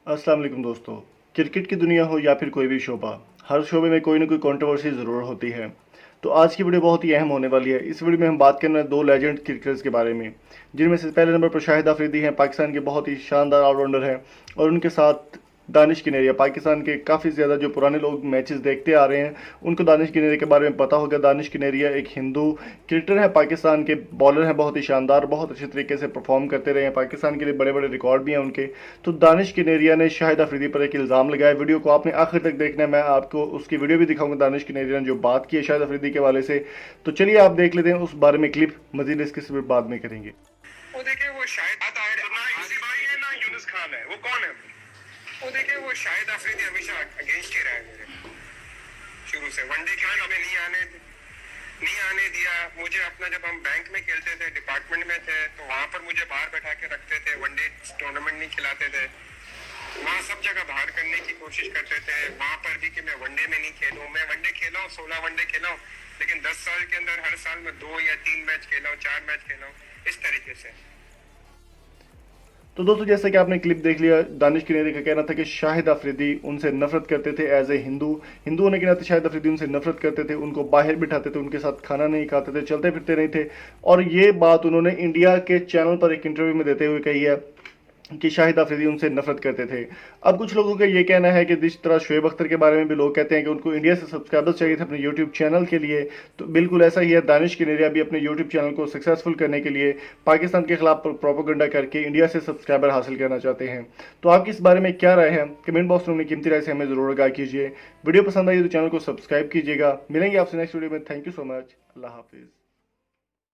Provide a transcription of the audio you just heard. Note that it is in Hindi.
अस्सलाम वालेकुम दोस्तों। क्रिकेट की दुनिया हो या फिर कोई भी शोबा, हर शोबे में कोई ना कोई कंट्रोवर्सी ज़रूर होती है। तो आज की वीडियो बहुत ही अहम होने वाली है। इस वीडियो में हम बात करना है दो लेजेंड क्रिकेटर्स के बारे में, जिनमें से पहले नंबर पर शाहिद अफरीदी हैं, पाकिस्तान के बहुत ही शानदार ऑलराउंडर हैं, और उनके साथ दानिश किनेरिया, पाकिस्तान के काफ़ी ज़्यादा जो पुराने लोग मैचेस देखते आ रहे हैं उनको दानिश किनेरिया के बारे में पता होगा। दानिश किनेरिया एक हिंदू क्रिकेटर है, पाकिस्तान के बॉलर हैं, बहुत ही शानदार, बहुत अच्छे तरीके से परफॉर्म करते रहे हैं, पाकिस्तान के लिए बड़े बड़े रिकॉर्ड भी हैं उनके। तो दानिश किनेरिया ने शाहिद अफरीदी पर एक इल्ज़ाम लगाया। वीडियो को आपने आखिर तक देखना है, मैं आपको उसकी वीडियो भी दिखाऊंगा दानिश किनेरिया ने जो बात की है शाहिद अफरीदी के हवाले से। तो चलिए आप देख लेते हैं उस बारे में क्लिप, मजीद इसके बाद में करेंगे। वो देखे वो शायद ना इसी भाई है ना यूनुस खान है, वो कौन है? वो देखे वो शाहिद अफरीदी हमेशा अगेंस्ट ही रहा है मेरे शुरू से। वनडे खेलने में नहीं आने दिया मुझे। अपना जब हम बैंक में खेलते थे, डिपार्टमेंट में थे, तो वहां पर मुझे बाहर बैठा के रखते थे। वनडे टूर्नामेंट नहीं खिलाते थे, वहाँ सब जगह बाहर करने की कोशिश करते थे। वहां पर भी कि मैं वनडे में नहीं खेलूं। मैं वनडे खेला हूँ, 16 वनडे खेला हूँ, लेकिन 10 साल के अंदर हर साल में 2 या 3 मैच खेला हूँ, 4 मैच खेला हूँ, इस तरीके से। तो दोस्तों, जैसा कि आपने क्लिप देख लिया, दानिश किनेरिया का कहना था कि शाहिद अफरीदी उनसे नफरत करते थे। एज ए हिंदू होने के नाते शाहिद अफरीदी उनसे नफरत करते थे, उनको बाहर बिठाते थे, उनके साथ खाना नहीं खाते थे, चलते फिरते नहीं थे। और ये बात उन्होंने इंडिया के चैनल पर एक इंटरव्यू में देते हुए कही है कि शाहिद अफरीदी उनसे नफरत करते थे। अब कुछ लोगों का ये कहना है कि जिस तरह शोएब अख्तर के बारे में भी लोग कहते हैं कि उनको इंडिया से सब्सक्राइबर्स चाहिए थे अपने यूट्यूब चैनल के लिए, तो बिल्कुल ऐसा ही है। दानिश किनेरिया भी अपने यूट्यूब चैनल को सक्सेसफुल करने के लिए पाकिस्तान के खिलाफ प्रोपेगेंडा करके इंडिया से सब्सक्राइबर हासिल करना चाहते हैं। तो आपकी इस बारे में क्या राय है? कमेंट बॉक्स में अपनी कीमती राय से हमें जरूर आगाह कीजिए। वीडियो पसंद आई तो चैनल को सब्सक्राइब कीजिएगा। मिलेंगे आपसे नेक्स्ट वीडियो में। Thank you so much. अल्लाह हाफिज़।